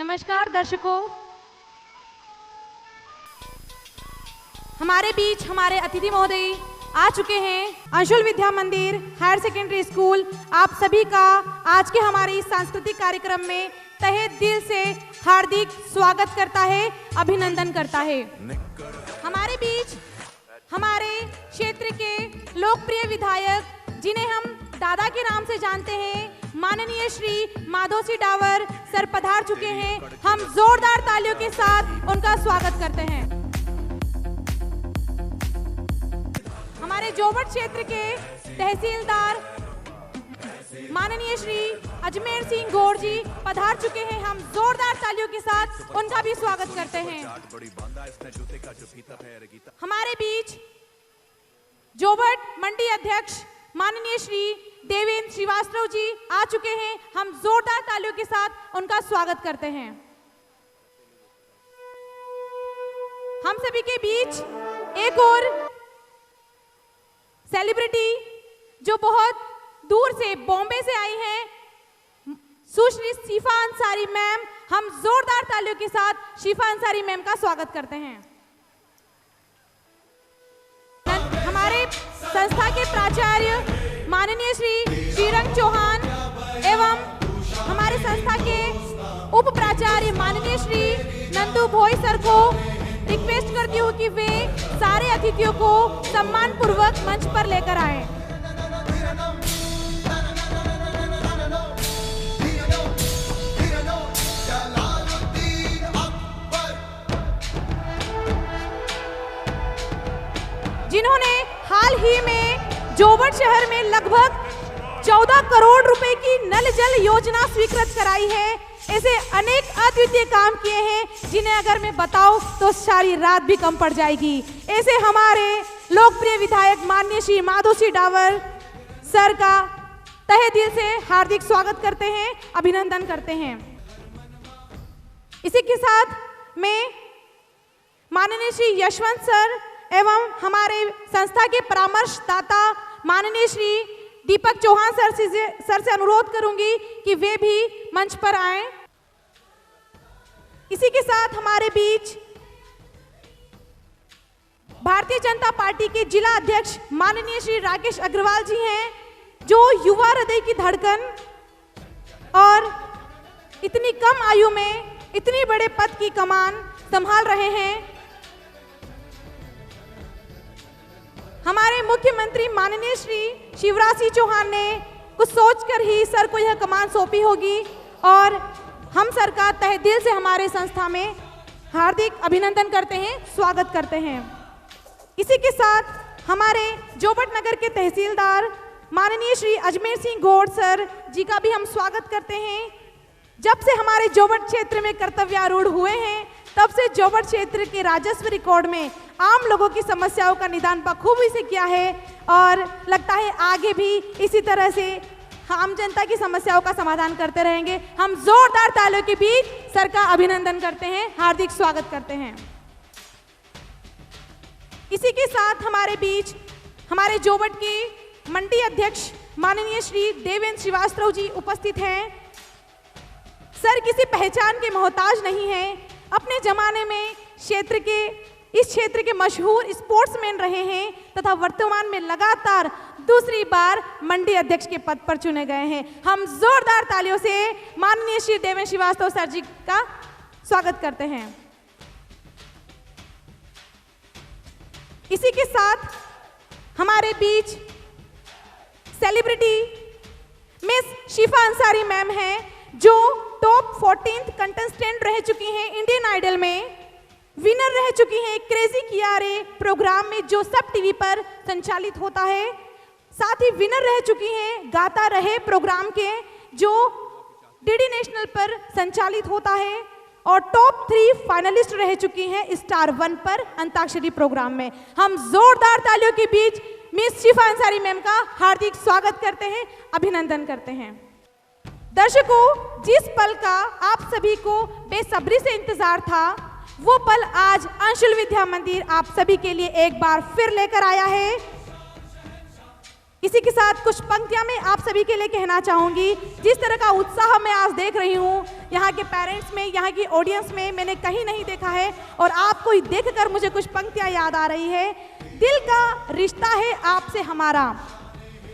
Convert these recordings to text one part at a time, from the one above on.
नमस्कार दर्शकों, हमारे बीच हमारे अतिथि महोदय आ चुके हैं। अंशुल विद्या मंदिर हायर सेकेंडरी स्कूल आप सभी का आज के हमारे इस सांस्कृतिक कार्यक्रम में तहे दिल से हार्दिक स्वागत करता है, अभिनंदन करता है। हमारे बीच हमारे क्षेत्र के लोकप्रिय विधायक जिन्हें हम दादा के नाम से जानते हैं, माननीय श्री माधव सिंह डावर सर पधार चुके हैं। हम जोरदार तालियों के साथ उनका स्वागत करते हैं। हमारे जोबट क्षेत्र के तहसीलदार माननीय श्री अजमेर सिंह गौड़ जी पधार चुके हैं। हम जोरदार तालियों के साथ उनका भी स्वागत करते हैं। हमारे बीच जोबट मंडी अध्यक्ष माननीय श्री देवेंद्र श्रीवास्तव जी आ चुके हैं। हम जोरदार तालियों के साथ उनका स्वागत करते हैं। हम सभी के बीच एक और सेलिब्रिटी जो बहुत दूर से बॉम्बे से आई हैं, सुश्री शिफा अंसारी मैम। हम जोरदार तालियों के साथ शिफा अंसारी मैम का स्वागत करते हैं। हमारे संस्था के प्राचार्य माननीय श्री श्रीरंग चौहान एवं हमारे संस्था के उप प्राचार्य माननीय श्री नंदू भोई सर को रिक्वेस्ट करती हूँ कि वे सारे अतिथियों को सम्मान पूर्वक मंच पर लेकर आए। जिन्होंने हाल ही में जोबट शहर में लगभग 14 करोड़ रुपए की नल जल योजना स्वीकृत कराई है, ऐसे अनेक अद्वितीय काम किए हैं जिन्हें अगर मैं बताऊं तो सारी रात भी कम पड़ जाएगी। ऐसे हमारे लोकप्रिय विधायक माननीय श्री माधव सिंह डावर सर का तहे दिल से हार्दिक स्वागत करते हैं, अभिनंदन करते हैं। इसी के साथ मैं माननीय श्री यशवंत सर एवं हमारे संस्था के परामर्शदाता माननीय श्री दीपक चौहान सर से अनुरोध करूंगी कि वे भी मंच पर आएं। इसी के साथ हमारे बीच भारतीय जनता पार्टी के जिला अध्यक्ष माननीय श्री राकेश अग्रवाल जी हैं, जो युवा हृदय की धड़कन और इतनी कम आयु में इतनी बड़े पद की कमान संभाल रहे हैं। हमारे मुख्यमंत्री माननीय श्री शिवराज सिंह चौहान ने कुछ सोचकर ही सर को यह कमान सौंपी होगी और हम सर का तहे दिल से हमारे संस्था में हार्दिक अभिनंदन करते हैं, स्वागत करते हैं। इसी के साथ हमारे जोबट नगर के तहसीलदार माननीय श्री अजमेर सिंह गौड़ सर जी का भी हम स्वागत करते हैं। जब से हमारे जोबट क्षेत्र में कर्तव्यारूढ़ हुए हैं, तब से जोबट क्षेत्र के राजस्व रिकॉर्ड में आम लोगों की समस्याओं का निदान बखूबी से किया है और लगता है आगे भी इसी तरह से आम जनता की समस्याओं का समाधान करते रहेंगे। हम जोरदार तालियों के बीच सर का अभिनंदन करते हैं, हार्दिक स्वागत करते हैं। इसी के साथ हमारे बीच हमारे जोबट के मंडी अध्यक्ष माननीय श्री देवेंद्र श्रीवास्तव जी उपस्थित हैं। सर किसी पहचान के मोहताज नहीं हैं, अपने जमाने में इस क्षेत्र के मशहूर स्पोर्ट्समैन रहे हैं तथा वर्तमान में लगातार दूसरी बार मंडी अध्यक्ष के पद पर चुने गए हैं। हम जोरदार तालियों से माननीय श्री देवेंद्र श्रीवास्तव सर जी का स्वागत करते हैं। इसी के साथ हमारे बीच सेलिब्रिटी मिस शिफा अंसारी मैम हैं, जो टॉप 14th कंटेस्टेंट रह चुकी हैं इंडियन आइडल में, विनर रह चुकी हैं क्रेजी कियारे प्रोग्राम में जो सब टीवी पर संचालित होता है, साथ ही विनर रह चुकी हैं गाता रहे प्रोग्राम के जो डीडी नेशनल पर संचालित होता है, और टॉप 3 फाइनलिस्ट रह चुकी हैं स्टार 1 पर अंताक्षरी प्रोग्राम में। हम जोरदार तालियों के बीच मिस शिफा अंसारी मैम का हार्दिक स्वागत करते हैं, अभिनंदन करते हैं। दर्शकों, जिस पल का आप सभी को बेसब्री से इंतजार था, वो पल आज अंशुल विद्या मंदिर आप सभी के लिए एक बार फिर लेकर आया है। इसी के साथ कुछ पंक्तियां मैं आप सभी के लिए कहना चाहूंगी। जिस तरह का उत्साह मैं आज देख रही हूं यहाँ के पेरेंट्स में, यहाँ की ऑडियंस में, मैंने कहीं नहीं देखा है। और आपको देखकर मुझे कुछ पंक्तियां याद आ रही है। दिल का रिश्ता है आपसे हमारा,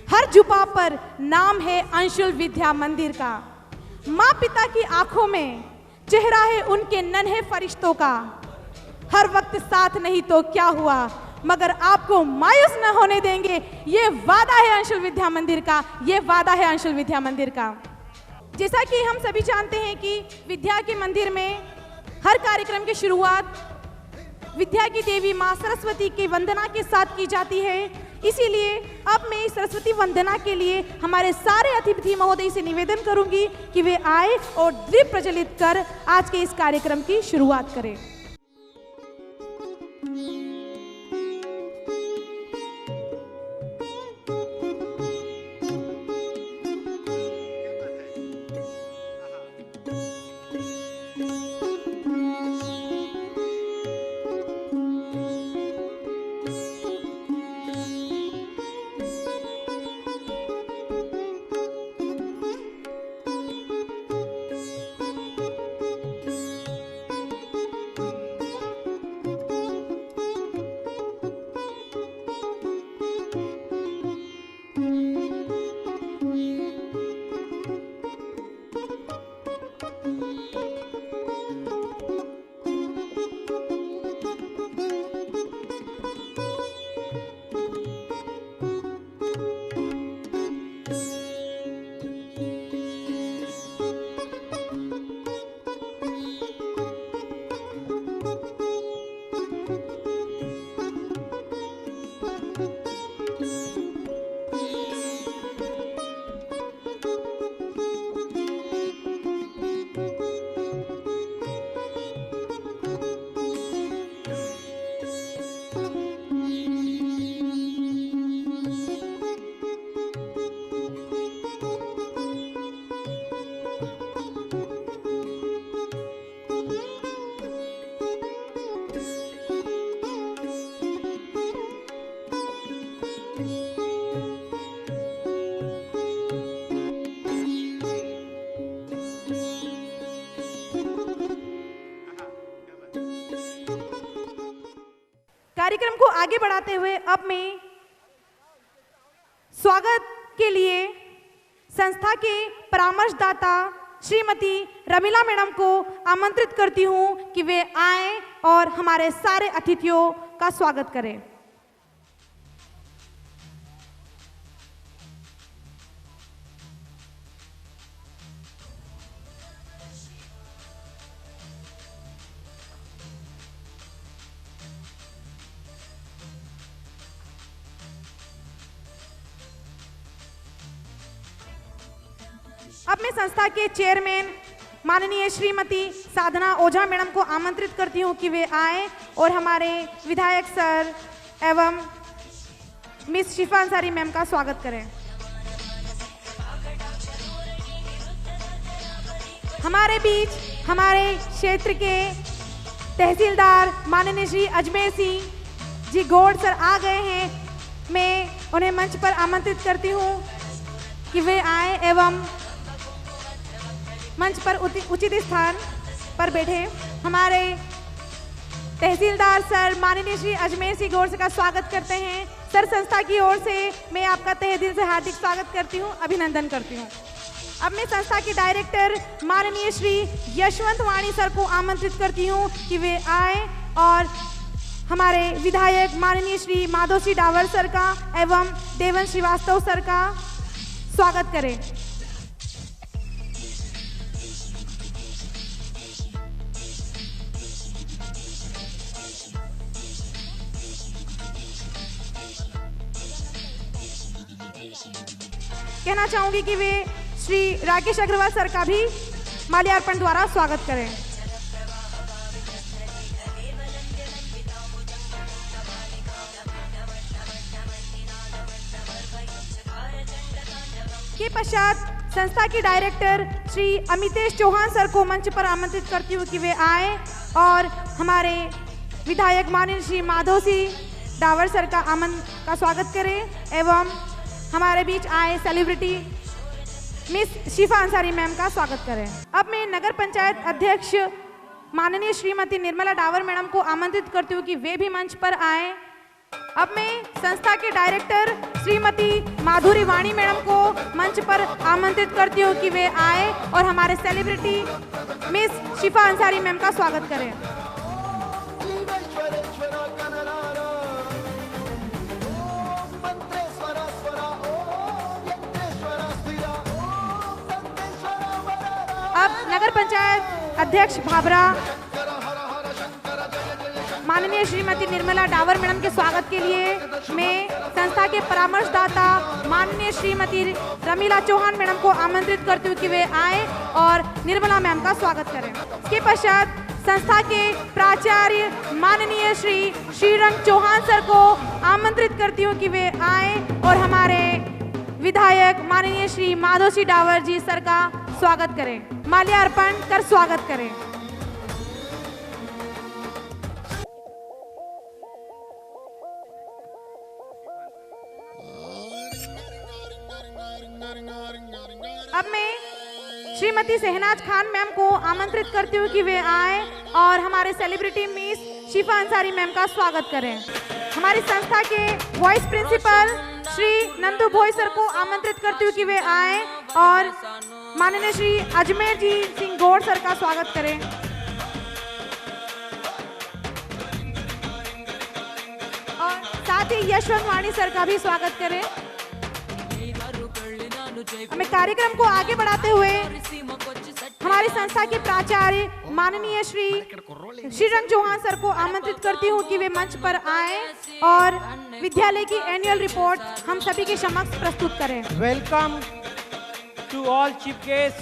हर जुबा पर नाम है अंशुल विद्या मंदिर का। माँ पिता की आंखों में चेहरा है उनके नन्हे फरिश्तों का। हर वक्त साथ नहीं तो क्या हुआ, मगर आपको मायूस न होने देंगे, ये वादा है अंशुल विद्या मंदिर का, ये वादा है अंशुल विद्या मंदिर का। जैसा कि हम सभी जानते हैं कि विद्या के मंदिर में हर कार्यक्रम की शुरुआत विद्या की देवी माँ सरस्वती की वंदना के साथ की जाती है। इसीलिए अब मैं इस सरस्वती वंदना के लिए हमारे सारे अतिथि महोदय से निवेदन करूंगी कि वे आए और दीप प्रज्वलित कर आज के इस कार्यक्रम की शुरुआत करें। कार्यक्रम को आगे बढ़ाते हुए अब मैं स्वागत के लिए संस्था के परामर्शदाता श्रीमती रमीला मैडम को आमंत्रित करती हूं कि वे आएं और हमारे सारे अतिथियों का स्वागत करें। अब मैं संस्था के चेयरमैन माननीय श्रीमती साधना ओझा मैडम को आमंत्रित करती हूं कि वे आए और हमारे विधायक सर एवं मिस शिफा अंसारी मैम का स्वागत करें। हमारे बीच हमारे क्षेत्र के तहसीलदार माननीय श्री अजमेर सिंह जी गौड़ सर आ गए हैं। मैं उन्हें मंच पर आमंत्रित करती हूं कि वे आए एवं मंच पर उचित स्थान पर बैठे। हमारे तहसीलदार सर माननीय श्री अजमेर सिंह गौड़ का स्वागत करते हैं। सर, संस्था की ओर से मैं आपका तहे दिल से हार्दिक स्वागत करती हूं, अभिनंदन करती हूं। अब मैं संस्था के डायरेक्टर माननीय श्री यशवंत वाणी सर को आमंत्रित करती हूं कि वे आए और हमारे विधायक माननीय श्री माधव सिंह डावर सर का एवं देवन श्रीवास्तव सर का स्वागत करें। कहना चाहूंगी कि वे श्री राकेश अग्रवाल सर का भी माल्यार्पण द्वारा स्वागत करें। के पश्चात संस्था के डायरेक्टर श्री अमितेश चौहान सर को मंच पर आमंत्रित करती हूँ कि वे आए और हमारे विधायक माननीय श्री माधव सिंह डावर सर का स्वागत करें एवं हमारे बीच आए सेलिब्रिटी मिस शिफा अंसारी मैम का स्वागत करें। अब मैं नगर पंचायत अध्यक्ष माननीय श्रीमती निर्मला डावर मैडम को आमंत्रित करती हूँ कि वे भी मंच पर आए। अब मैं संस्था के डायरेक्टर श्रीमती माधुरी वाणी मैडम को मंच पर आमंत्रित करती हूँ कि वे आए और हमारे सेलिब्रिटी मिस शिफा अंसारी मैम का स्वागत करें। अब नगर पंचायत अध्यक्ष भाबरा माननीय श्रीमती निर्मला डावर मैडम के स्वागत के लिए मैं संस्था के परामर्शदाता माननीय श्रीमती रमीला चौहान मैडम को आमंत्रित करती हूँ कि वे आए और निर्मला मैम का स्वागत करें। इसके पश्चात संस्था के प्राचार्य माननीय श्री श्रीरंग चौहान सर को आमंत्रित करती हूँ कि वे आए और हमारे विधायक माननीय श्री माधव सिंह डावर जी सर का स्वागत करें, माल्यार्पण कर स्वागत करें। अब मैं श्रीमती शहनाज खान मैम को आमंत्रित करती हूँ कि वे आए और हमारे सेलिब्रिटी मिस शिफा अंसारी मैम का स्वागत करें। हमारी संस्था के वाइस प्रिंसिपल श्री नंदू भोई सर को आमंत्रित करती हूँ कि वे आए और माननीय श्री अजमेर जी सिंह गौड़ सर का स्वागत करें। और साथ ही यशवंत वाणी सर का भी स्वागत करें। हमें कार्यक्रम को आगे बढ़ाते हुए हमारी संस्था के प्राचार्य माननीय श्री श्रीरंग चौहान सर को आमंत्रित करती हूँ कि वे मंच पर आए और विद्यालय की एनुअल रिपोर्ट हम सभी के समक्ष प्रस्तुत करें। Welcome to all chief guest,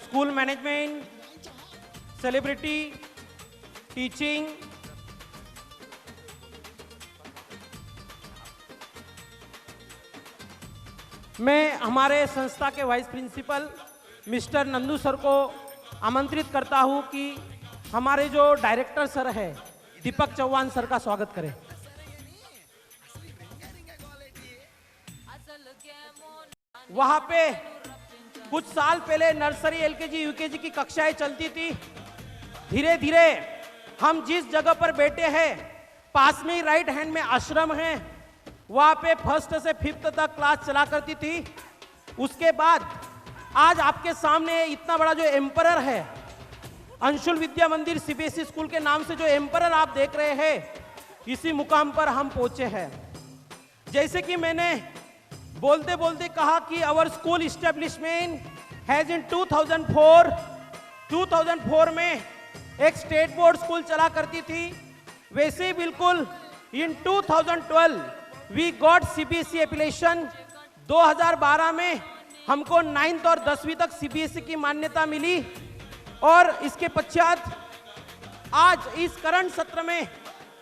school management, celebrity, teaching, मैं हमारे संस्था के vice principal mister Nandu sir को आमंत्रित करता हूं कि हमारे जो डायरेक्टर सर है दीपक चौहान सर का स्वागत करें। वहां पे कुछ साल पहले नर्सरी, एलकेजी, यूकेजी की कक्षाएं चलती थी। धीरे धीरे हम जिस जगह पर बैठे हैं पास में ही राइट हैंड में आश्रम है, वहां पे फर्स्ट से फिफ्थ तक क्लास चला करती थी। उसके बाद आज आपके सामने इतना बड़ा जो एम्परर है, अंशुल विद्या मंदिर सीबीएसई स्कूल के नाम से जो एम्परर आप देख रहे हैं, इसी मुकाम पर हम पहुंचे हैं। जैसे कि मैंने बोलते बोलते कहा कि our school establishment has in 2004 में एक स्टेट बोर्ड स्कूल चला करती थी। वैसे ही बिल्कुल इन 2012 वी गॉट सीबीएसई एप्लीकेशन। 2012 में हमको 9th और 10वीं तक सीबीएसई की मान्यता मिली और इसके पश्चात आज इस करंट सत्र में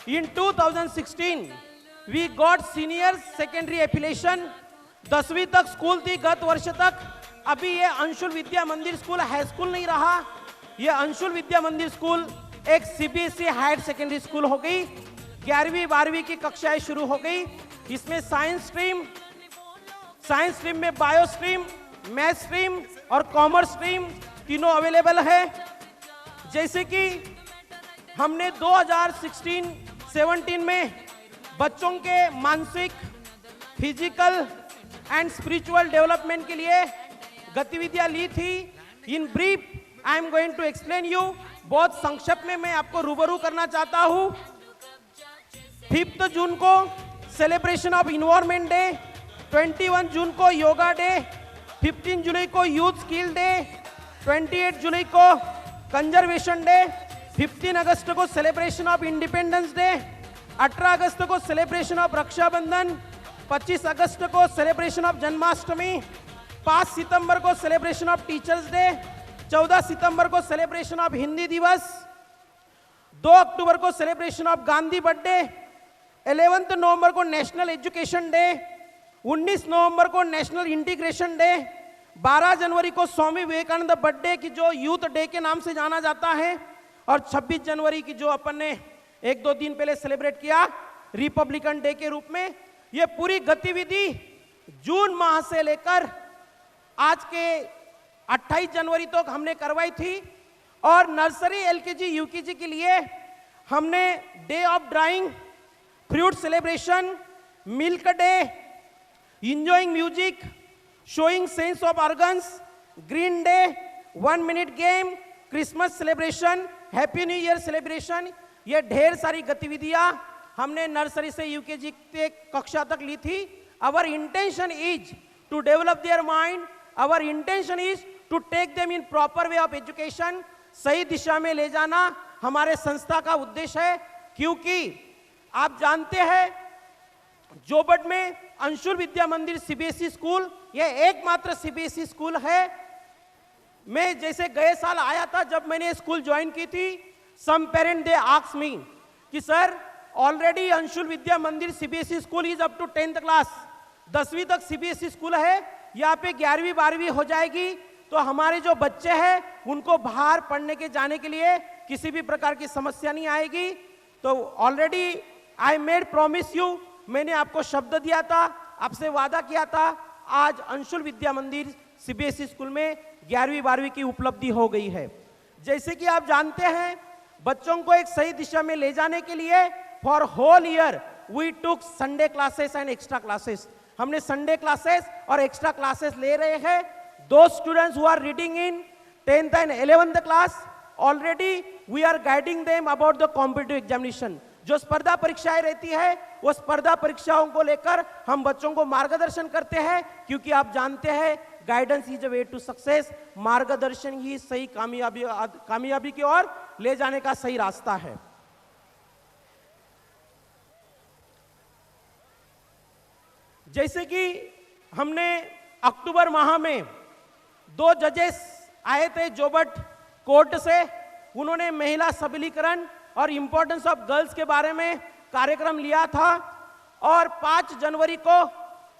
in 2016 we got senior secondary application. 10वीं तक स्कूल थी गत वर्ष तक। अभी ये अंशुल विद्या मंदिर स्कूल हाई स्कूल नहीं रहा, ये अंशुल विद्या मंदिर स्कूल एक सीबीएसई हायर सेकेंडरी स्कूल हो गई। 11वीं 12वीं की कक्षाएं शुरू हो गई। इसमें साइंस स्ट्रीम में बायो स्ट्रीम, मैथ स्ट्रीम और कॉमर्स स्ट्रीम तीनों अवेलेबल है। जैसे कि हमने 2016-17 में बच्चों के मानसिक, फिजिकल एंड स्पिरिचुअल डेवलपमेंट के लिए गतिविधियां ली थी। In brief I am going to explain you. बहुत संक्षेप में मैं आपको रूबरू करना चाहता हूं। 5 जून को सेलिब्रेशन ऑफ इन्वायरमेंट डे, 21 जून को योगा डे, 15 जुलाई को यूथ स्किल डे, 28 जुलाई को कंजर्वेशन डे, 15 अगस्त को सेलिब्रेशन ऑफ इंडिपेंडेंस डे, 18 अगस्त को सेलिब्रेशन ऑफ रक्षाबंधन, 25 अगस्त को सेलिब्रेशन ऑफ जन्माष्टमी, 5 सितंबर को सेलिब्रेशन ऑफ टीचर्स डे, 14 सितंबर को सेलिब्रेशन ऑफ हिंदी दिवस, 2 अक्टूबर को सेलिब्रेशन ऑफ गांधी बर्थडे, 11 नवंबर को नेशनल एजुकेशन डे, 19 नवंबर को नेशनल इंटीग्रेशन डे, 12 जनवरी को स्वामी विवेकानंद बर्थडे की जो यूथ डे के नाम से जाना जाता है, और 26 जनवरी की जो अपन ने 1-2 दिन पहले सेलिब्रेट किया रिपब्लिकन डे के रूप में। ये पूरी गतिविधि जून माह से लेकर आज के 28 जनवरी तक हमने करवाई थी। और नर्सरी, एलकेजी, यूकेजी के लिए हमने day of drawing, fruit celebration, milk day, enjoying music, showing sense of organs, green day, 1 minute game, Christmas celebration, happy new year celebration, ये ढेर सारी गतिविधियां हमने नर्सरी से यूकेजी के कक्षा तक ली थी। Our intention is to develop their mind, our intention is to take them in proper way of education, सही दिशा में ले जाना हमारे संस्था का उद्देश्य है। क्योंकि आप जानते हैं जोबट में अंशुल विद्या मंदिर सीबीएसई स्कूल, यह एकमात्र सीबीएसई स्कूल है। मैं जैसे गए साल आया था, जब मैंने स्कूल ज्वाइन की थी, सम पेरेंट दे आस्क मी कि sir already Anshul Vidya Mandir CBSE school is up to 10th class, 10वीं तक सीबीएसई स्कूल है, यहाँ पे 11वीं 12वीं हो जाएगी, तो हमारे जो बच्चे हैं उनको बाहर पढ़ने के जाने के लिए किसी भी प्रकार की समस्या नहीं आएगी। तो already I made promise you, मैंने आपको शब्द दिया था, आपसे वादा किया था, आज अंशुल विद्या मंदिर सीबीएसई स्कूल में 11वीं 12वीं की उपलब्धि हो गई है। जैसे कि आप जानते हैं, बच्चों को एक सही दिशा में ले जाने के लिए for whole year we took Sunday classes and extra classes. हमने संडे क्लासेस और एक्स्ट्रा क्लासेस ले रहे हैं। Those students who are reading in 10th and 11th class, already we are guiding them about the competitive examination. जो स्पर्धा परीक्षाएं रहती है, वो स्पर्धा परीक्षाओं को लेकर हम बच्चों को मार्गदर्शन करते हैं, क्योंकि आप जानते हैं guidance is a way to success, मार्गदर्शन ही सही कामयाबी की ओर ले जाने का सही रास्ता है। जैसे कि हमने अक्टूबर माह में 2 जजेस आए थे जोबट कोर्ट से, उन्होंने महिला सबलीकरण और इंपॉर्टेंस ऑफ गर्ल्स के बारे में कार्यक्रम लिया था। और 5 जनवरी को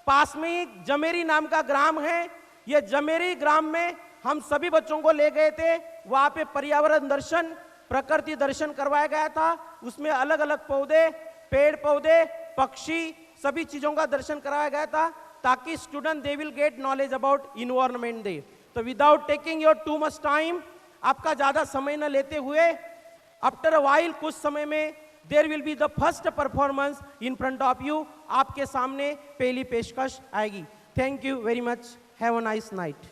पास में ही जमेरी नाम का ग्राम है, ये जमेरी ग्राम में हम सभी बच्चों को ले गए थे। वहाँ पे पर्यावरण दर्शन, प्रकृति दर्शन करवाया गया था। उसमें अलग अलग पौधे, पेड़ पौधे, पक्षी, सभी चीजों का दर्शन कराया गया था, ताकि student they will get knowledge about environment day. तो without taking your too much time, आपका ज्यादा समय न लेते हुए, आफ्टर अ वाइल, कुछ समय में there will be the first performance in front of you, आपके सामने पहली पेशकश आएगी। Thank you very much, have a nice night.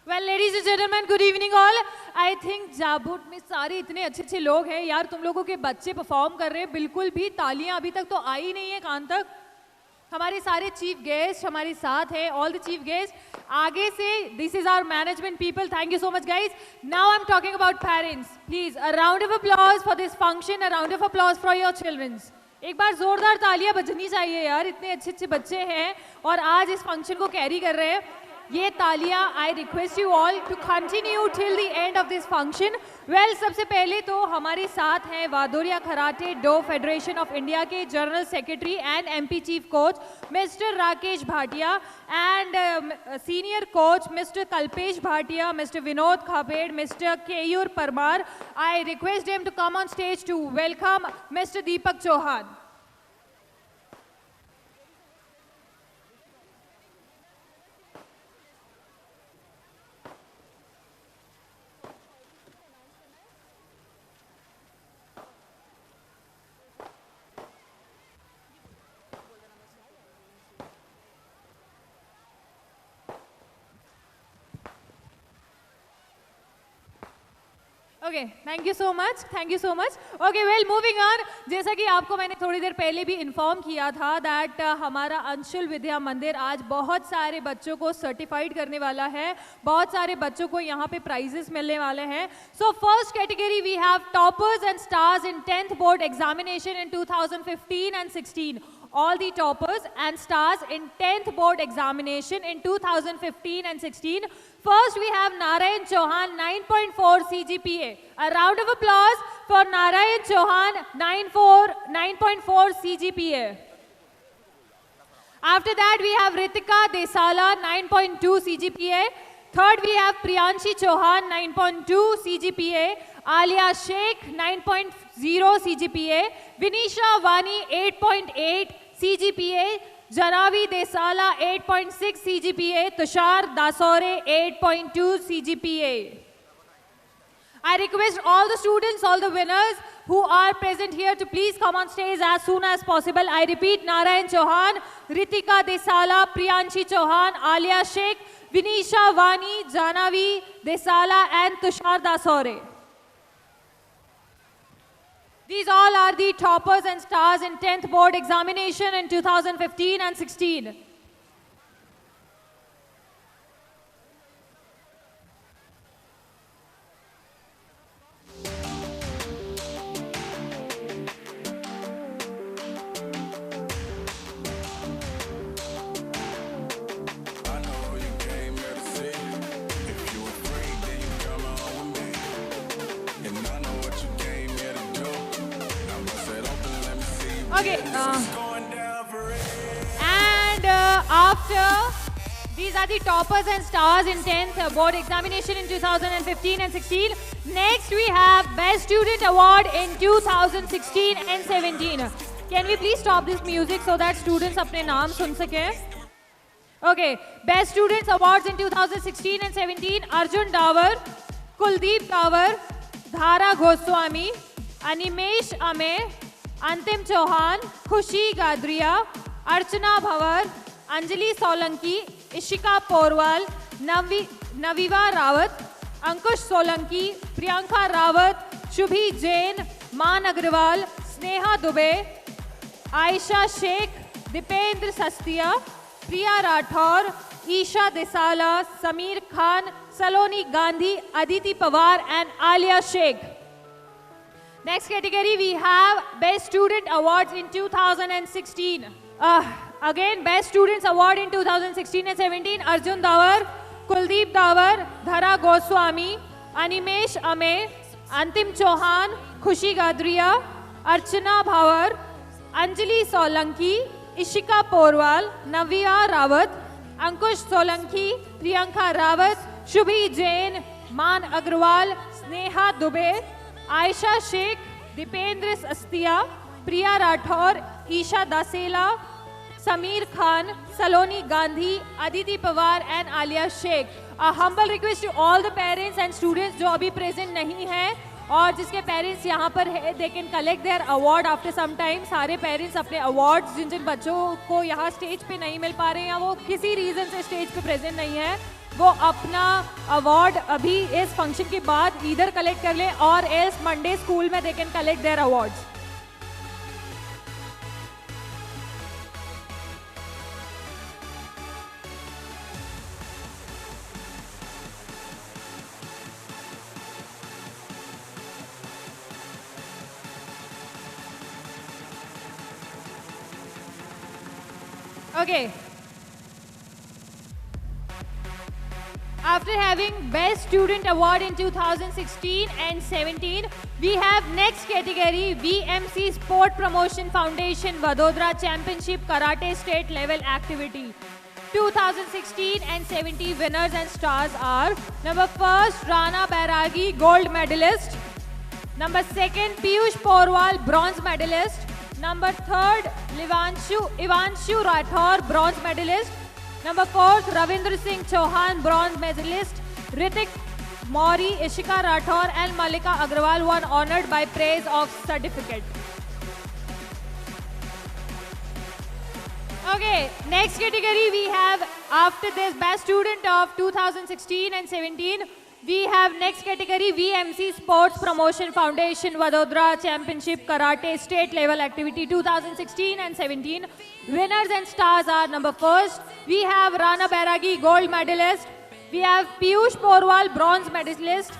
Well, ladies and gentlemen, good evening all. I think जाबुट में सारे इतने अच्छे अच्छे लोग हैं यार, तुम लोगों के बच्चे परफॉर्म कर रहे हैं, बिल्कुल भी तालियां अभी तक तो आई नहीं है कान तक। हमारे सारे चीफ गेस्ट हमारे साथ हैं, ऑल द चीफ गेस्ट आगे से, this is our management people, thank you so much guys. Now I am talking about parents, please a round of applause for this function, a round of applause for your childrens. एक बार जोरदार तालियां बजनी चाहिए यार, इतने अच्छे अच्छे बच्चे हैं और आज इस फंक्शन को कैरी कर रहे हैं। ये तालियां, I request you all to continue till the end of this function. Well, सबसे पहले तो हमारे साथ हैं वादोरिया karate do federation of India के general secretary and MP chief coach mister Rakesh Bhatia and senior coach mister Kalpesh Bhatia, mister Vinod Khabed, mister Keyur Parmar. I request them to come on stage to welcome mister Deepak Chauhan. Okay, thank you so much, thank you so much. Okay, well moving on, जैसा कि आपको मैंने थोड़ी देर पहले भी inform किया था that हमारा अंशुल विद्या मंदिर आज बहुत सारे बच्चों को सर्टिफाइड करने वाला है, बहुत सारे बच्चों को यहाँ पे प्राइजेस मिलने वाले हैं। So first category we have toppers and stars in 10th board examination in 2015 and 16। All the toppers and stars in 10th board examination in 2015 and 16. First we have Narayan Chauhan, 9.4 CGPA. A round of applause for Narayan Chauhan, 9.4 CGPA. After that we have Ritika Desala, 9.2 CGPA. Third we have Priyanshi Chauhan, 9.2 CGPA. Alia Sheikh, 9.0 CGPA. Vinisha Vani, 8.8 CGPA. Janavi Desala 8.6 CGPA, Tushar Dasore 8.2 CGPA. I request all the students, all the winners who are present here to please come on stage as soon as possible. I repeat, Narayan Chauhan, Ritika Desala, Priyanshi Chauhan, Alia Sheikh, Vinisha Vani, Janavi Desala and Tushar Dasore. These all are the toppers and stars in 10th board examination in 2015 and 16. Okay, after these are the toppers and stars in 10th board examination in 2015 and 16. Next we have Best Student Award in 2016 and 17. Can we please stop this music so that students अपने नाम सुन सकें? Okay, Best Students Awards in 2016 and 17. Arjun Dawar, Kuldeep Dawar, Dhara Goswami, Animesh Ame, Antim Chauhan, Khushi Gadria, Archana Bhavar, Anjali Solanki, Ishika Porwal, Naviva Rawat, Ankush Solanki, Priyanka Rawat, Shubhi Jain, Man Agrawal, Sneha Dubey, Aisha Sheikh, Dipendra Sastia, Priya Rathor, Isha Desala, Samir Khan, Saloni Gandhi, Aditi Pawar and Alia Sheikh. Next category we have Best Student Awards in 2016. Again, Best Students Award in 2016 and 17. Arjun Dawar, Kuldeep Dawar, Dhara Goswami, Animesh Ame, Antim Chauhan, Khushi Gadria, Archana Bhavar, Anjali Solanki, Ishika Porwal, Navya Rawat, Ankush Solanki, Priyanka Rawat, Shubhi Jain, Man Agrawal, Sneha Dubey, Aisha Sheikh, Dipendra Astia, Priya Rathor, Isha Dasela, Samir Khan, Saloni Gandhi, Aditi Pawar and Alia Sheikh. A humble request to all the parents and students जो अभी present नहीं हैं और जिसके parents यहाँ पर है, they can collect their award after some time. सारे पेरेंट्स अपने अवार्ड्स जिन जिन बच्चों को यहाँ स्टेज पे नहीं मिल पा रहे हैं या वो किसी रीज़न से स्टेज पे प्रेजेंट नहीं है, वो अपना अवार्ड अभी इस फंक्शन के बाद इधर कलेक्ट कर ले और इस मंडे स्कूल में they can collect their awards. Okay. After having Best Student Award in 2016 and 17, we have next category VMC Sport Promotion Foundation Vadodara Championship Karate State Level Activity. 2016 and 17 winners and stars are number 1st Rana Bairagi, gold medalist. Number 2nd Piyush Porwal, bronze medalist. Number 3rd Ivanshu Rathor, bronze medalist. Number 4th Ravindra Singh Chauhan, bronze medalist. Ritik Mauri, Ishika Rathor and Malika Agrawal were honored by praise of certificate. Okay, next category we have after this Best Student of 2016 and 17. We have next category VMC Sports Promotion Foundation Vadodara Championship Karate State Level Activity 2016 and 17. Winners and stars are number 1st, we have Rana Bairagi, gold medalist. We have Piyush Porwal, bronze medalist.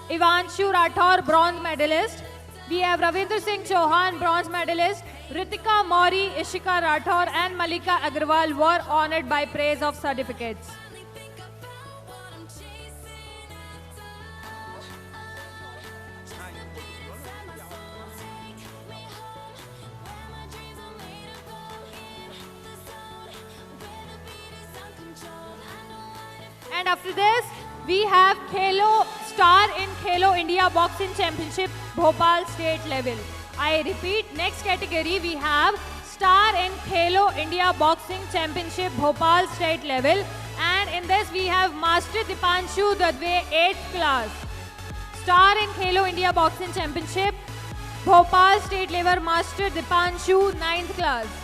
Ivanshu Rathor, bronze medalist. We have Ravindra Singh Chauhan, bronze medalist. Ritika Mauri, Ishika Rathor and Malika Agrawal were honored by praise of certificates. And after this, we have Khelo Star in Khelo India Boxing Championship, Bhopal State Level. I repeat, next category we have star in Khelo India Boxing Championship Bhopal state level, and in this we have Master Dipanshu Dadve 8th class. Star in Khelo India Boxing Championship Bhopal state level, Master Dipanshu 9th class.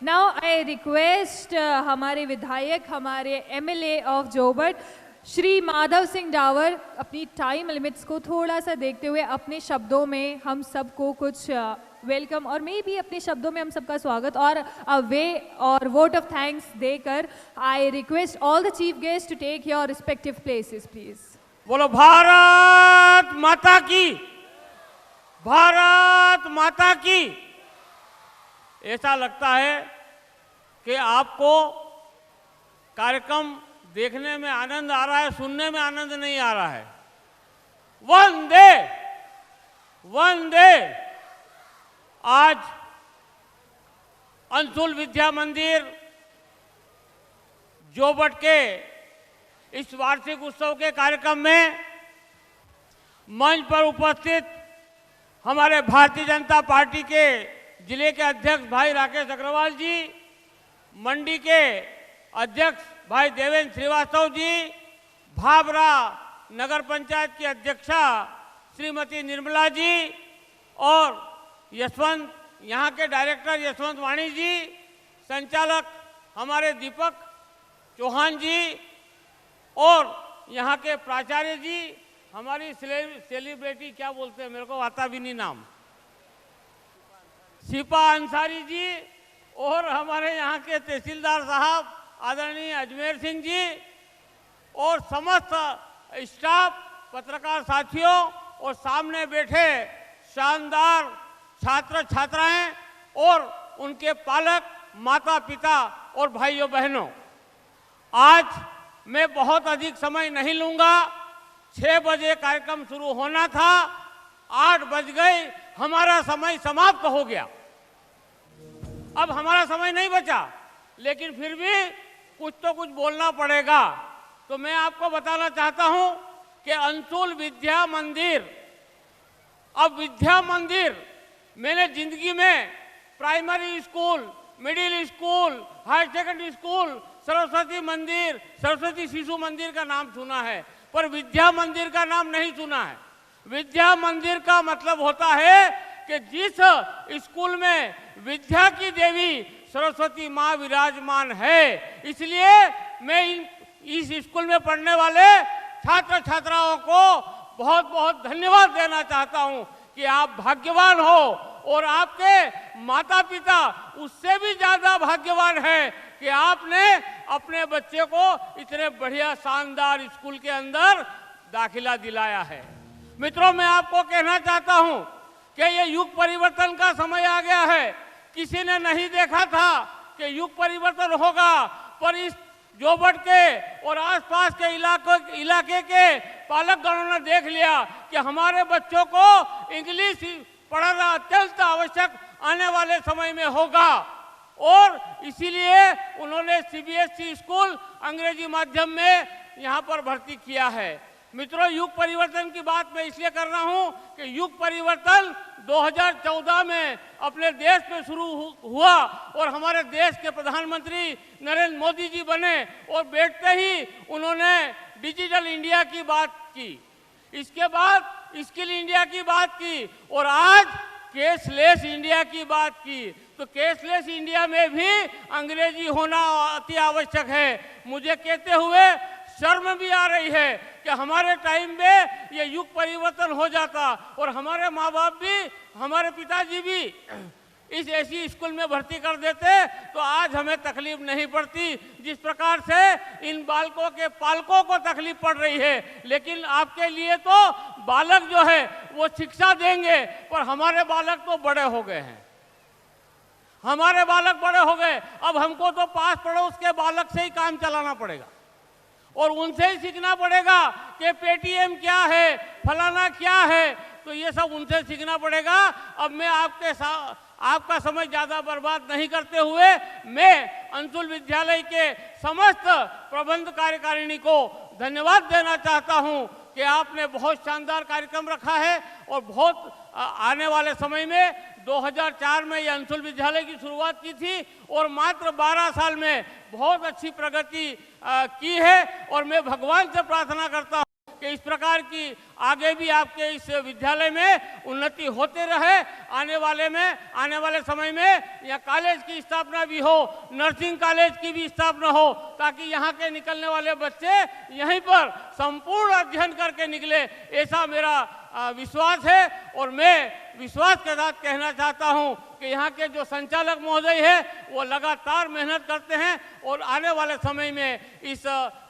Now I request हमारे विधायक, हमारे MLA of Jobat Shri Madhav Singh Dawar अपनी time limits को थोड़ा सा देखते हुए अपने शब्दों में हम सबको कुछ वेलकम और मे भी अपने शब्दों में हम सबका स्वागत और वे और वोट ऑफ थैंक्स देकर I request all the chief guest to take your respective places please. बोलो भारत माता की, भारत माता की. ऐसा लगता है कि आपको कार्यक्रम देखने में आनंद आ रहा है, सुनने में आनंद नहीं आ रहा है. वंदे वंदे. आज अंशुल विद्या मंदिर जोबट के इस वार्षिक उत्सव के कार्यक्रम में मंच पर उपस्थित हमारे भारतीय जनता पार्टी के जिले के अध्यक्ष भाई राकेश अग्रवाल जी, मंडी के अध्यक्ष भाई देवेंद्र श्रीवास्तव जी, भाबरा नगर पंचायत की अध्यक्षा श्रीमती निर्मला जी और यशवंत यहाँ के डायरेक्टर यशवंत वाणी जी, संचालक हमारे दीपक चौहान जी और यहाँ के प्राचार्य जी, हमारी सेलिब्रिटी क्या बोलते हैं, मेरे को आता भी नहीं नाम, शिपा अंसारी जी और हमारे यहाँ के तहसीलदार साहब आदरणीय अजमेर सिंह जी और समस्त स्टाफ, पत्रकार साथियों और सामने बैठे शानदार छात्र छात्राएं और उनके पालक, माता पिता और भाइयों बहनों. आज मैं बहुत अधिक समय नहीं लूंगा. 6 बजे कार्यक्रम शुरू होना था, 8 बज गए, हमारा समय समाप्त हो गया. अब हमारा समय नहीं बचा, लेकिन फिर भी कुछ तो कुछ बोलना पड़ेगा. तो मैं आपको बताना चाहता हूं कि अंशुल विद्या मंदिर, अब विद्या मंदिर, मैंने जिंदगी में primary school, middle school, higher secondary school, Saraswati Mandir, Saraswati शिशु मंदिर का नाम सुना है, पर विद्या मंदिर का नाम नहीं सुना है. विद्या मंदिर का मतलब होता है कि जिस स्कूल में विद्या की देवी सरस्वती माँ विराजमान है. इसलिए मैं इस स्कूल में पढ़ने वाले छात्र छात्राओं को बहुत बहुत धन्यवाद देना चाहता हूं कि आप भाग्यवान हो और आपके माता पिता उससे भी ज्यादा भाग्यवान है कि आपने अपने बच्चे को इतने बढ़िया शानदार स्कूल के अंदर दाखिला दिलाया है. मित्रों, मैं आपको कहना चाहता हूं कि ये युग परिवर्तन का समय आ गया है. किसी ने नहीं देखा था कि युग परिवर्तन होगा, पर इस जोबट के और आसपास के इलाके के पालकगणों ने देख लिया कि हमारे बच्चों को इंग्लिश पढ़ाना अत्यंत आवश्यक आने वाले समय में होगा और इसीलिए उन्होंने सीबीएसई स्कूल अंग्रेजी माध्यम में यहाँ पर भर्ती किया है. मित्रों, युग परिवर्तन की बात मैं इसलिए कर रहा हूँ कि युग परिवर्तन 2014 में अपने देश में शुरू हुआ और हमारे देश के प्रधानमंत्री नरेंद्र मोदी जी बने और बैठते ही उन्होंने डिजिटल इंडिया की बात की, इसके बाद स्किल इंडिया की बात की और आज कैशलेस इंडिया की बात की. तो कैशलेस इंडिया में भी अंग्रेजी होना अति आवश्यक है. मुझे कहते हुए शर्म भी आ रही है कि हमारे टाइम में ये युग परिवर्तन हो जाता और हमारे माँ बाप भी, हमारे पिताजी भी इस ऐसी स्कूल में भर्ती कर देते तो आज हमें तकलीफ नहीं पड़ती जिस प्रकार से इन बालकों के पालकों को तकलीफ पड़ रही है. लेकिन आपके लिए तो बालक जो है वो शिक्षा देंगे, पर हमारे बालक तो बड़े हो गए हैं. हमारे बालक बड़े हो गए, अब हमको तो पास पड़ोस के बालक से ही काम चलाना पड़ेगा और उनसे ही सीखना पड़ेगा कि पेटीएम क्या है, फलाना क्या है, तो ये सब उनसे सीखना पड़ेगा। अब मैं आपका समय ज़्यादा बर्बाद नहीं करते हुए मैं अंशुल विद्यालय के समस्त प्रबंध कार्यकारिणी को धन्यवाद देना चाहता हूं कि आपने बहुत शानदार कार्यक्रम रखा है और बहुत आने वाले समय में 2004 में ये अंशुल विद्यालय की शुरुआत की थी और मात्र 12 साल में बहुत अच्छी प्रगति की है और मैं भगवान से प्रार्थना करता हूं कि इस प्रकार की आगे भी आपके इस विद्यालय में उन्नति होते रहे। आने वाले समय में यहाँ कॉलेज की स्थापना भी हो, नर्सिंग कॉलेज की भी स्थापना हो, ताकि यहाँ के निकलने वाले बच्चे यहीं पर संपूर्ण अध्ययन करके निकले, ऐसा मेरा विश्वास है। और मैं विश्वास के साथ कहना चाहता हूँ कि यहाँ के जो संचालक महोदय है वो लगातार मेहनत करते हैं और आने वाले समय में इस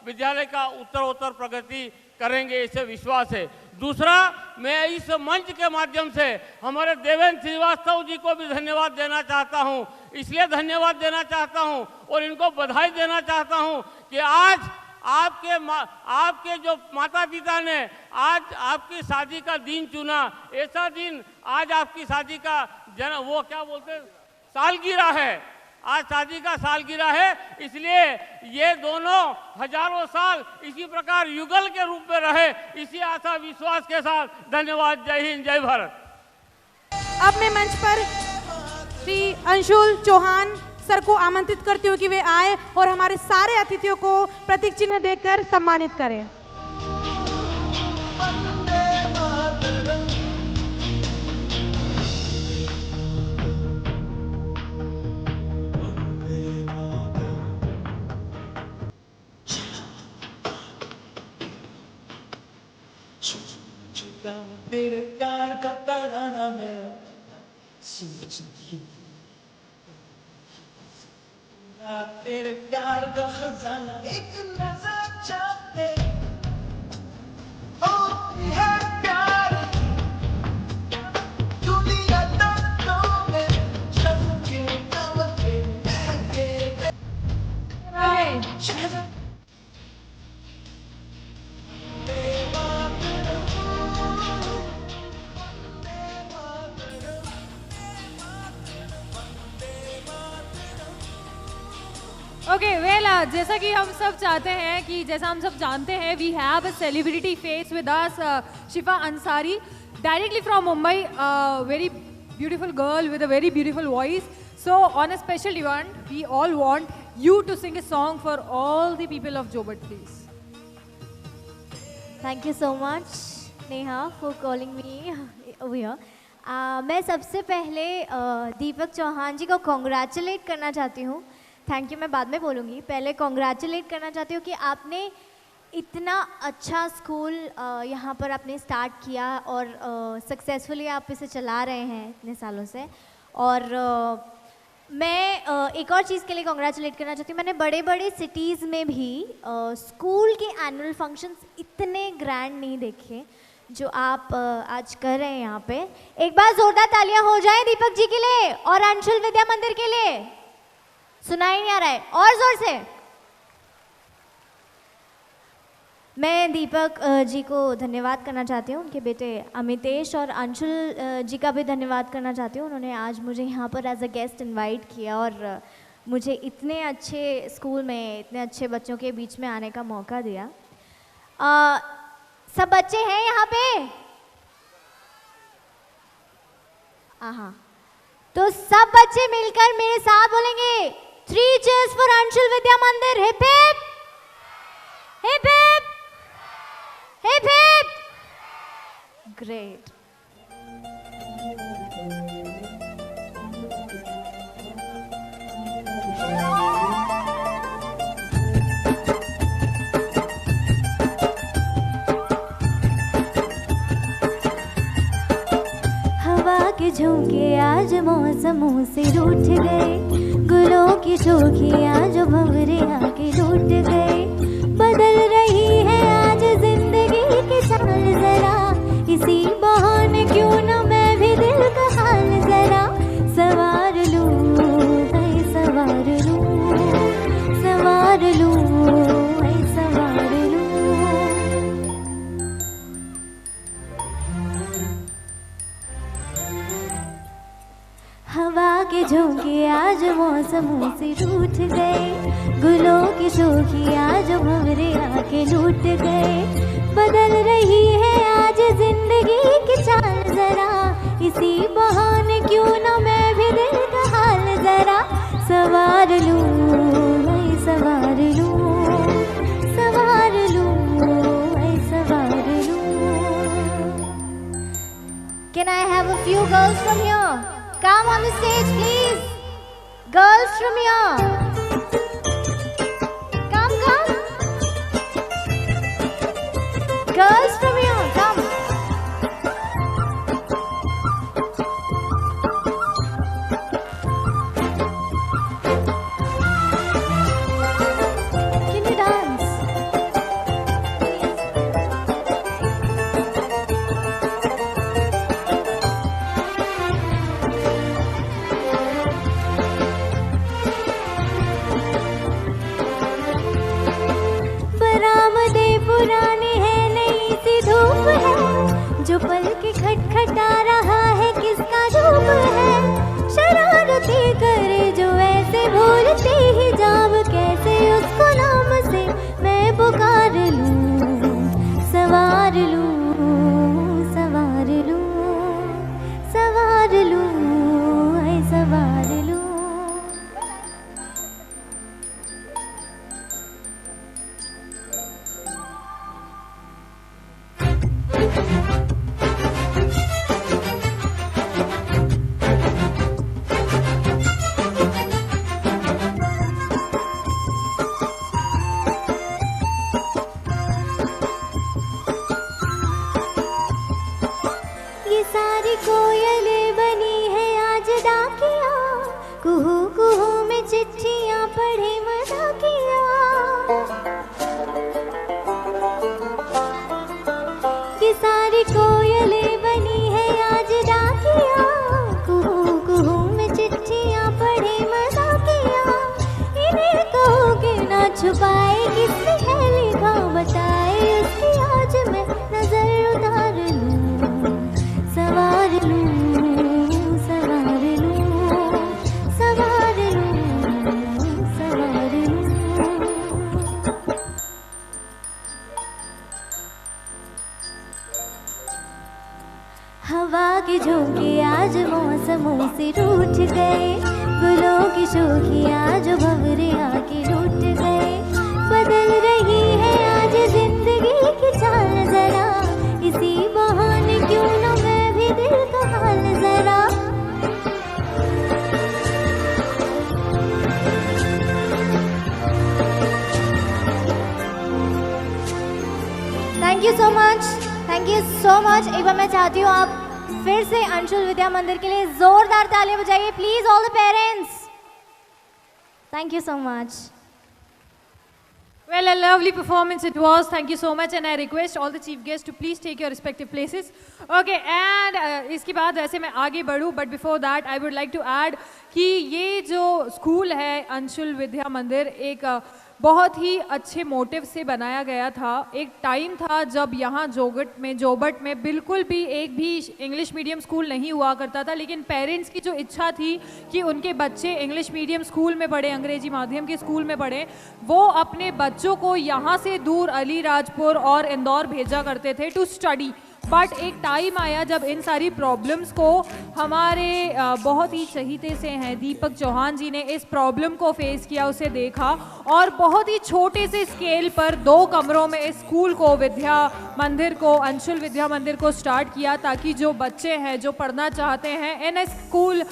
विद्यालय का उत्तरोत्तर प्रगति करेंगे, इसे विश्वास है। दूसरा, मैं इस मंच के माध्यम से हमारे देवेंद्र श्रीवास्तव जी को भी धन्यवाद देना चाहता हूं। इसलिए धन्यवाद देना चाहता हूं और इनको बधाई देना चाहता हूं कि आज आपके जो माता पिता ने आज आपकी शादी का दिन चुना, ऐसा दिन आज आपकी शादी का वो क्या बोलते हैं, सालगिरह है, आज शादी का सालगिरह है। इसलिए ये दोनों हजारों साल इसी प्रकार युगल के रूप में रहे, इसी आशा विश्वास के साथ धन्यवाद। जय हिंद, जय भारत। अब मैं मंच पर श्री अंशुल चौहान सर को आमंत्रित करती हूँ कि वे आए और हमारे सारे अतिथियों को प्रतीक चिन्ह देकर सम्मानित करें। तेरे प्यार का तराना मैं तेरे प्यार का खजाना एक नजर चाहते है प्यार दुनिया दर्दों में चमके चमके ओके वेल, जैसा कि हम सब चाहते हैं कि जैसा हम सब जानते हैं, we have a celebrity face with us, Shifa Ansari, directly from Mumbai, very beautiful girl with a very beautiful voice. So on a special event, we all want you to sing a song for all the people of Jobat, please. Thank you so much, Neha, for calling me over here. मैं सबसे पहले दीपक चौहान जी को congratulate करना चाहती हूँ। Thank you मैं बाद में बोलूँगी, पहले कॉन्ग्रेचुलेट करना चाहती हूँ कि आपने इतना अच्छा स्कूल यहाँ पर आपने स्टार्ट किया और सक्सेसफुली आप इसे चला रहे हैं इतने सालों से। और मैं एक और चीज़ के लिए कॉन्ग्रेचुलेट करना चाहती हूँ, मैंने बड़े बड़े सिटीज़ में भी स्कूल के एनुअल फंक्शंस इतने ग्रैंड नहीं देखे जो आप आज कर रहे हैं यहाँ पे। एक बार जोरदार तालियां हो जाए दीपक जी के लिए और अंशुल विद्या मंदिर के लिए। सुनाई नहीं आ रहा है, और जोर से। मैं दीपक जी को धन्यवाद करना चाहती हूँ, उनके बेटे अमितेश और अंशुल जी का भी धन्यवाद करना चाहती हूँ। उन्होंने आज मुझे यहाँ पर एज अ गेस्ट इनवाइट किया और मुझे इतने अच्छे स्कूल में इतने अच्छे बच्चों के बीच में आने का मौका दिया। सब बच्चे हैं यहाँ पे? हाँ, तो सब बच्चे मिलकर मेरे साथ बोलेंगे 3 cheers for अंशुल विद्या मंदिर। Hip hip hip hip hip hip. Great. हवा के झोंके आज मौसमों से रूठ गए, गुलों की झोंकियाँ जो भंवरे आके लूट गए। बदल रही है आज जिंदगी की चाल जरा, इसी बहाने क्यों न मैं भी दिल का हाल जरा सवार लूं। के झोंके आज मौसमों से रूठ गए, गुलों की शोखियाँ जो भंवरे आके लूट गए। बदल रही है आज जिंदगी की चाल जरा, इसी बहाने क्यों ना मैं भी दिल का हाल जरा सवार लूं, मैं सवार लूं, सवार लूं, मैं सवार लूं। Can I have a few girls from here? Come on the stage, please. Girls from here. Come, come. Girls from here, come. Can you dance? बरामदे पुरानी है, नई सी धूप है, जो पल के खटखटा रहा है किसका धूप है। शरारती करे जो ऐसे भूलती ही जाब, कैसे उसको नाम से मैं पुकार लूं, सवार लूं, सवार लूं, सवार लूं, ऐ सवार लूं। ये सारी कोयलें बनी है आज डाकिया, कुहू कुहू में चिट्ठियां पढ़े मजाकिया। ये सारी कोयलें बनी है आज डाकिया, कुहू कुहू में चिट्ठियां पढ़े मजाकिया। इन्हें कहोगे ना छुपाए किसने है लिखा, बताए उसकी आज मैं नजर उतार लूं, सवार लूं, सवार लूं, सवार लूं, सवार लूं। हवा के झोंके आज मौसमों से रूठ गए, गुलों की शोखियाँ जो भंवरे आके लूट गए। बदल रही है आज जिंदगी की चाल जरा, इसी बहाने क्यों ना मैं भी दिल का हाल जरा। Thank you so much, thank you so much. एक बार मैं चाहती हूँ आप फिर से अंशुल विद्या मंदिर के लिए जोरदार तालियां बजाइए please, all the parents. Thank you so much. Well, a lovely performance it was. Thank you so much, and I request all the chief guests to please take your respective places. Okay, and इसके बाद वैसे मैं आगे बढ़ूँ, but before that I would like to add कि ये जो school है अंशुल विद्या मंदिर एक बहुत ही अच्छे मोटिव से बनाया गया था। एक टाइम था जब यहाँ जोबट में बिल्कुल भी एक भी इंग्लिश मीडियम स्कूल नहीं हुआ करता था, लेकिन पेरेंट्स की जो इच्छा थी कि उनके बच्चे इंग्लिश मीडियम स्कूल में पढ़े, अंग्रेजी माध्यम के स्कूल में पढ़े, वो अपने बच्चों को यहाँ से दूर अलीराजपुर और इंदौर भेजा करते थे टू स्टडी। बट एक टाइम आया जब इन सारी प्रॉब्लम्स को हमारे बहुत ही चहीते से हैं दीपक चौहान जी ने इस प्रॉब्लम को फेस किया, उसे देखा और बहुत ही छोटे से स्केल पर 2 कमरों में इस स्कूल को विद्या मंदिर को अंशुल विद्या मंदिर को स्टार्ट किया, ताकि जो बच्चे हैं जो पढ़ना चाहते हैं इन स्कूल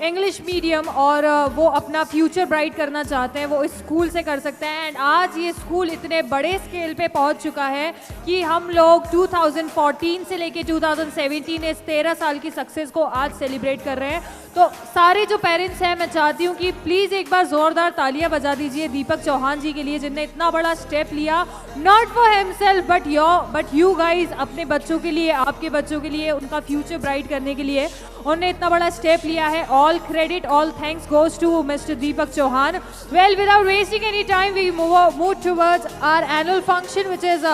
इंग्लिश मीडियम और वो अपना फ्यूचर ब्राइट करना चाहते हैं वो इस स्कूल से कर सकते हैं। एंड आज ये स्कूल इतने बड़े स्केल पे पहुंच चुका है कि हम लोग 2014 से लेके 2017 इस 13 साल की सक्सेस को आज सेलिब्रेट कर रहे हैं। तो सारे जो पेरेंट्स हैं मैं चाहती हूँ कि प्लीज़ एक बार ज़ोरदार तालियां बजा दीजिए दीपक चौहान जी के लिए, जिनने इतना बड़ा स्टेप लिया, not for himself but you guys, अपने बच्चों के लिए, आपके बच्चों के लिए, उनका फ्यूचर ब्राइट करने के लिए उन्होंने इतना बड़ा स्टेप लिया है। All credit, all thanks goes to mister Deepak Chauhan. Well, without wasting any time we move towards our annual function which is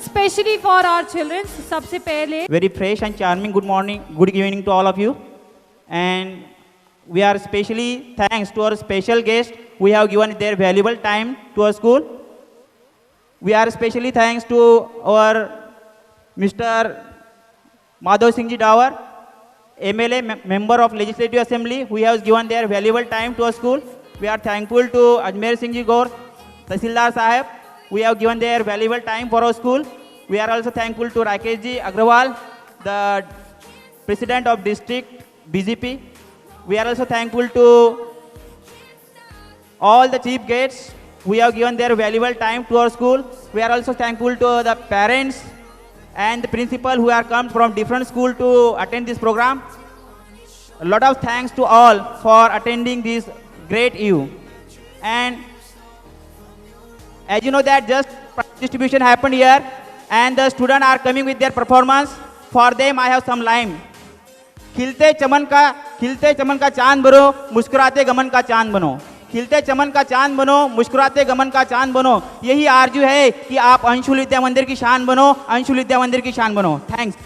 specially for our children. सबसे पहले very fresh and charming good morning, good evening to all of you, and we are especially thanks to our special guests who have given their valuable time to our school. We are especially thanks to our Mr. Madhav Singh Ji Dawar, MLA, member of Legislative Assembly, who has given their valuable time to our school. We are thankful to Ajmer Singh Ji Gaur, Tahsildar Sahib, who have given their valuable time for our school. We are also thankful to Rakesh Ji Agrawal, the President of District BJP. We are also thankful to all the chief guests who have given their valuable time to our school. We are also thankful to the parents and the principal who have come from different schools to attend this program. A lot of thanks to all for attending this great eve. And as you know that just distribution happened here and the students are coming with their performance. For them I have some line. खिलते चमन का चांद बनो, मुस्कुराते गमन का चांद बनो. खिलते चमन का चांद बनो, मुस्कुराते गमन का चांद बनो. यही आरजू है कि आप अंशुल विद्या मंदिर की शान बनो, अंशुल विद्या मंदिर की शान बनो. Thanks.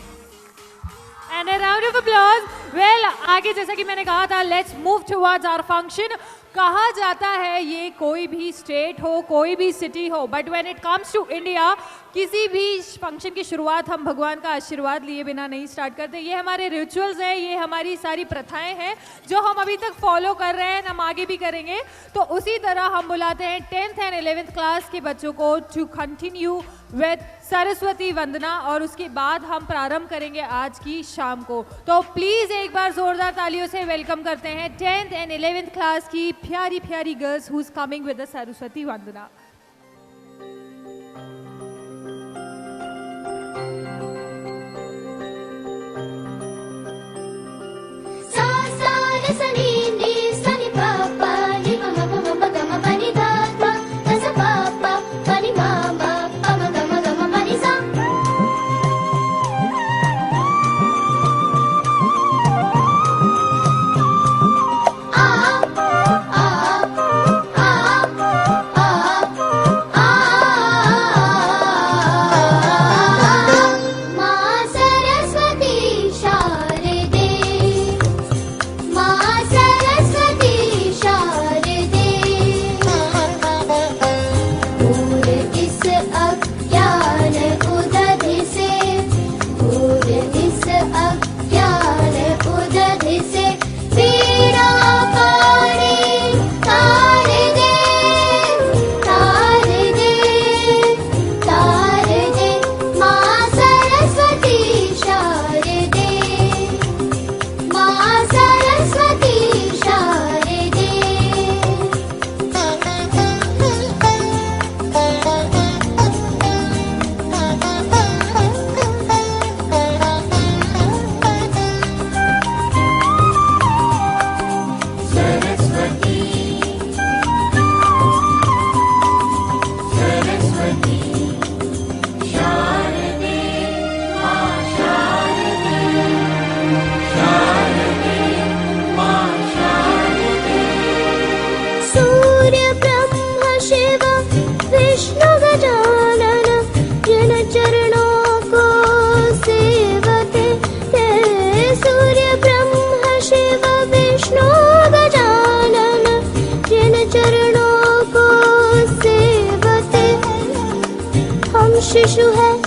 And a round of applause. Well, आगे जैसा कि मैंने कहा था, let's move towards our function. कहा जाता है ये कोई भी स्टेट हो, कोई भी सिटी हो, but when it comes to India, किसी भी फंक्शन की शुरुआत हम भगवान का आशीर्वाद लिए बिना नहीं स्टार्ट करते. ये हमारे रिचुअल्स हैं, ये हमारी सारी प्रथाएं हैं जो हम अभी तक फॉलो कर रहे हैं, हम आगे भी करेंगे. तो उसी तरह हम बुलाते हैं 10th एंड 11th क्लास के बच्चों को टू कंटिन्यू विद सरस्वती वंदना और उसके बाद हम प्रारंभ करेंगे आज की शाम को. तो प्लीज़ एक बार जोरदार तालियों से वेलकम करते हैं 10th एंड 11th क्लास की प्यारी प्यारी girls who is coming with the Saraswati Vandana. शिशु है